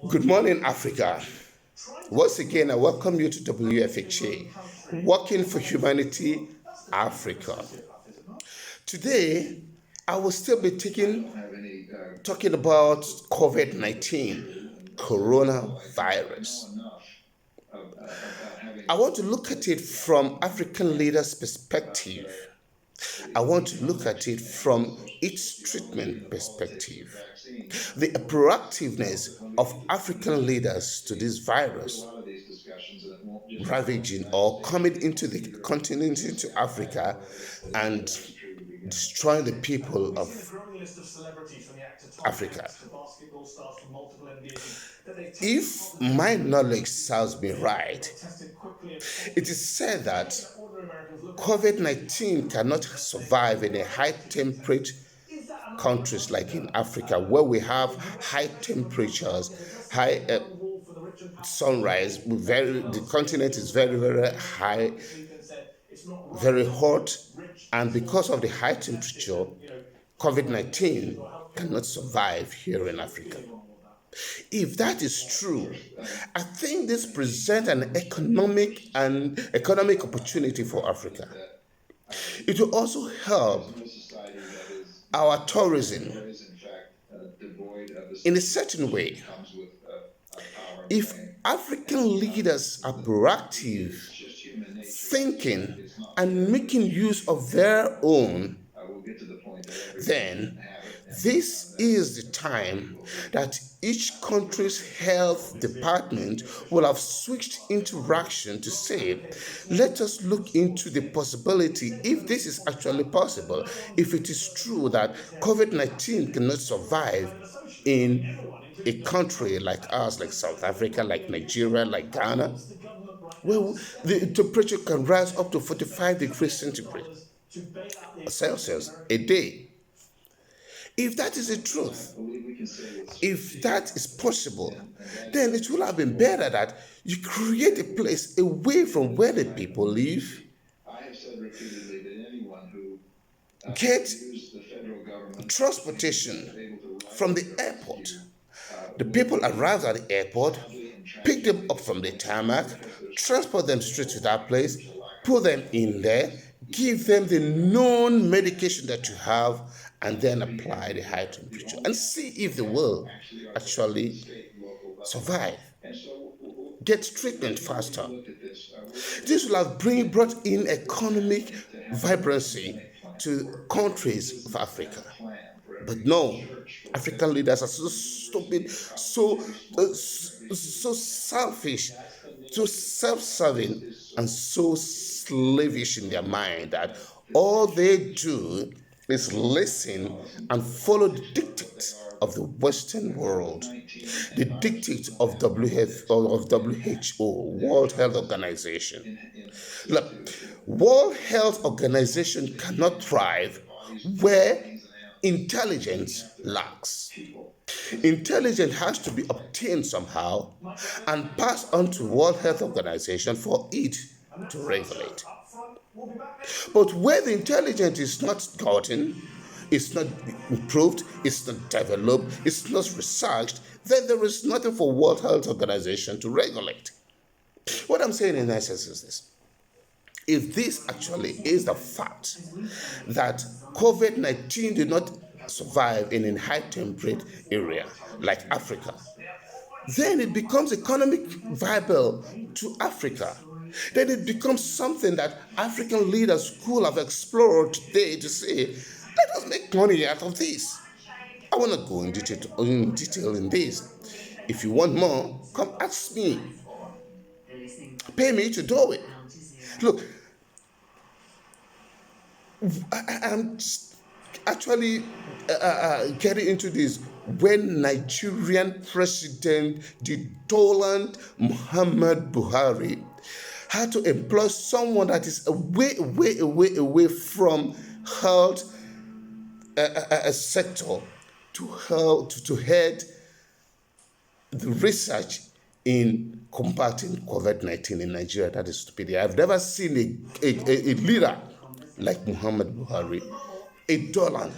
Good morning, Africa. Once again, I welcome you to WFHA, Working for Humanity Africa. Today, I will still be talking about COVID-19, coronavirus. I want to look at it from African leaders' perspective. I want to look at it from its treatment perspective. The proactiveness of African leaders to this virus ravaging or coming into the continent, into Africa, and destroying the people of Africa. If my knowledge serves me right, it is said that COVID-19 cannot survive in a high temperature countries like in Africa, where we have high temperatures, high sunrise. The continent is very, very high, very hot, and because of the high temperature, COVID-19 cannot survive here in Africa. If that is true, I think this presents an economic opportunity for Africa. It will also help our tourism in a certain way. If African leaders are proactive, thinking, and making use of their own, then this is the time that each country's health department will have switched into action to say, let us look into the possibility, if this is actually possible, if it is true that COVID-19 cannot survive in a country like ours, like South Africa, like Nigeria, like Ghana, well, the temperature can rise up to 45 degrees centigrade Celsius a day. If that is the truth, if that is possible, then it will have been better that you create a place away from where the people live, get transportation from the airport. The people arrive at the airport, pick them up from the tarmac, transport them straight to that place, put them in there, give them the known medication that you have, and then apply the high temperature and see if they will actually survive, get treatment faster. This will have brought in economic vibrancy to countries of Africa. But no, African leaders are so stupid, so selfish, so self-serving, and so slavish in their mind that all they do is listen and follow the dictates of the Western world, the dictates of WHO, World Health Organization. Look, World Health Organization cannot thrive where intelligence lacks. Intelligence has to be obtained somehow and passed on to World Health Organization for it to regulate. But where the intelligence is not gotten, it's not improved, it's not developed, it's not researched, then there is nothing for World Health Organization to regulate. What I'm saying in essence is this. If this actually is the fact that COVID-19 did not survive in a high temperature area like Africa, then it becomes economic viable to Africa. Then it becomes something that African leaders could have explored today to say, let us make money out of this. I want to go in detail in this. If you want more, come ask me. Pay me to do it. Look, I'm actually getting into this when Nigerian President, the Toland Muhammad Buhari, had to employ someone that is away from health sector to head the research in combating COVID-19 in Nigeria. That is stupid. I've never seen a leader like Muhammad Buhari, a Toland,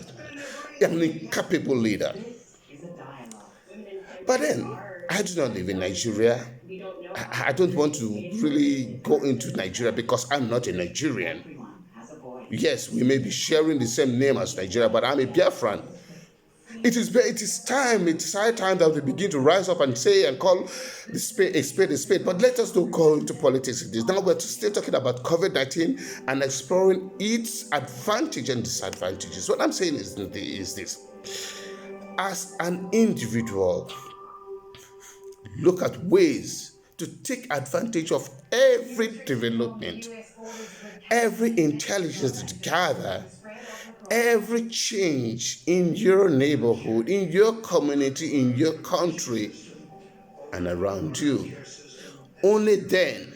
an incapable leader. But then, I do not live in Nigeria. I don't want to really go into Nigeria because I'm not a Nigerian. Yes, we may be sharing the same name as Nigeria, but I'm a Biafran. It is time, it's high time that we begin to rise up and say and call the spade a spade a spade. But let us not go into politics in this. Now we're still talking about COVID-19 and exploring its advantage and disadvantages. What I'm saying is this. As an individual, look at ways to take advantage of every development, every intelligence that you gather, every change in your neighborhood, in your community, in your country, and around you. Only then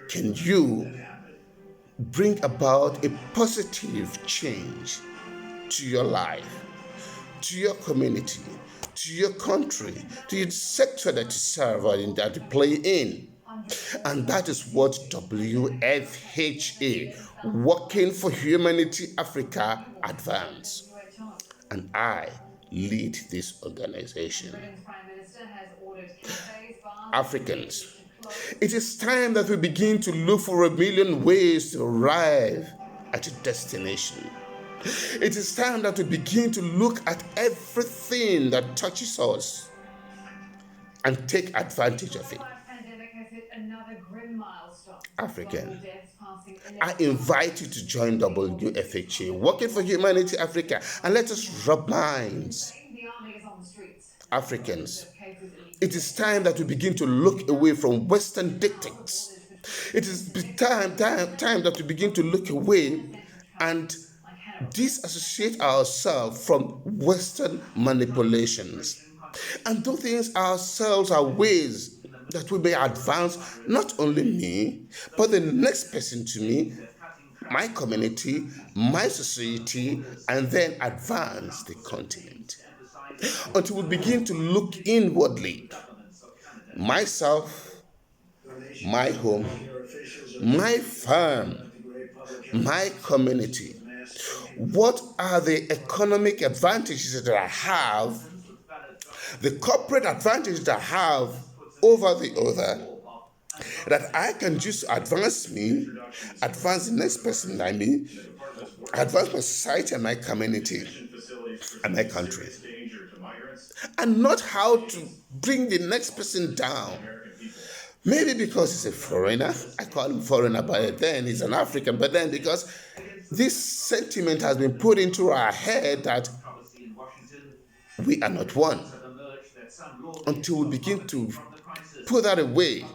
can you bring about a positive change to your life, to your community, to your country, to the sector that you serve and that you play in. And that is what WFHA, Working for Humanity Africa, advance. And I lead this organization. Africans, it is time that we begin to look for a million ways to arrive at a destination. It is time that we begin to look at everything that touches us and take advantage of it. African, I invite you to join WFHA, Working for Humanity Africa, and let us rub minds. Africans, it is time that we begin to look away from Western dictates. It is time that we begin to look away and disassociate ourselves from Western manipulations and do things ourselves are ways that we may advance not only me, but the next person to me, my community, my society, and then advance the continent. Until we begin to look inwardly, myself, my home, my farm, my community. What are the economic advantages that I have, the corporate advantages that I have over the other, that I can use to advance me, advance the next person like me, advance my society and my community and my country, and not how to bring the next person down. Maybe because he's a foreigner, I call him foreigner, but then he's an African, but then because this sentiment has been put into our head that we are not one, until we begin to put that away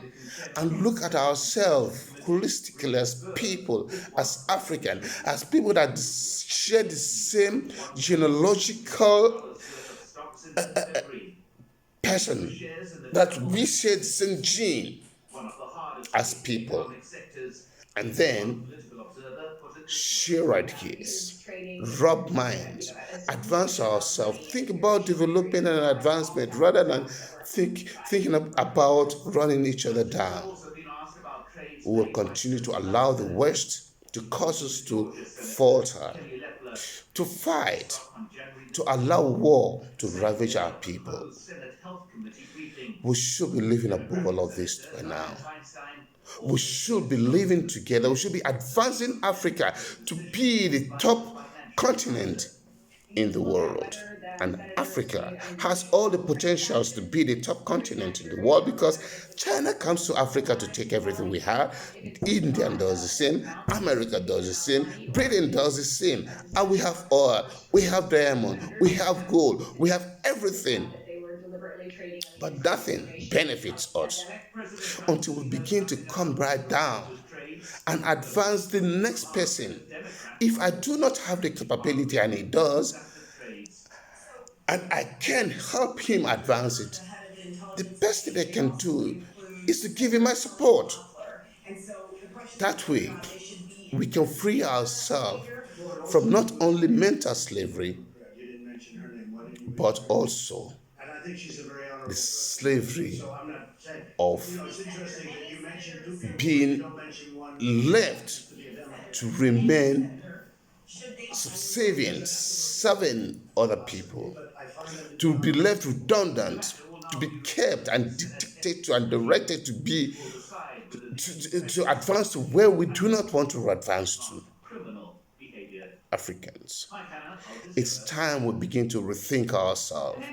and look at ourselves holistically as people, as African, as people that share the same genealogical person, that we share the same gene as people, and then share ideas, rub minds, advance ourselves, think about development and advancement rather than thinking about running each other down. We will continue to allow the West to cause us to falter, to fight, to allow war to ravage our people. We should be living above all of this by now. We should be living together. We should be advancing Africa to be the top continent in the world. And Africa has all the potentials to be the top continent in the world because China comes to Africa to take everything we have. India does the same. America does the same. Britain does the same. And we have oil. We have diamond. We have gold. We have everything. But nothing benefits us until we begin to come right down and advance the next person. If I do not have the capability and he does, and I can help him advance it, the best thing I can do is to give him my support. That way, we can free ourselves from not only mental slavery, but also the slavery of being left to remain subservient, serving other people, to be left redundant to be kept and dictated to and directed to advance to where we do not want to advance to. Africans, it's time we begin to rethink ourselves.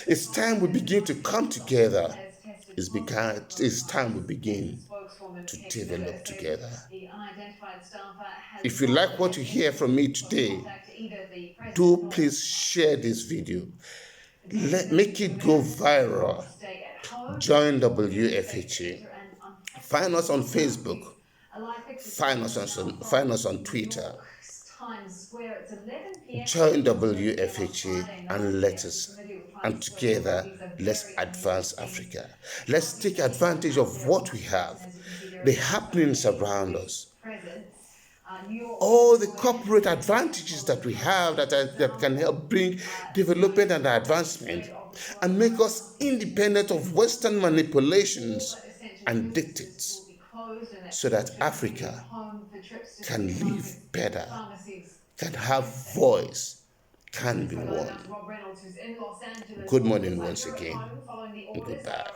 It's time we begin to come together. It's time we begin to develop together. If you like what you hear from me today, do please share this video. Make it go viral. Join WFHA. Find us on Facebook. Find us on Twitter. Join WFHA and together let's advance Africa. Let's take advantage of what we have, the happenings around us, all the corporate advantages that we have that can help bring development and advancement and make us independent of Western manipulations and dictates, so that Africa can live better, can have voice, can be one. Good morning once again, and goodbye.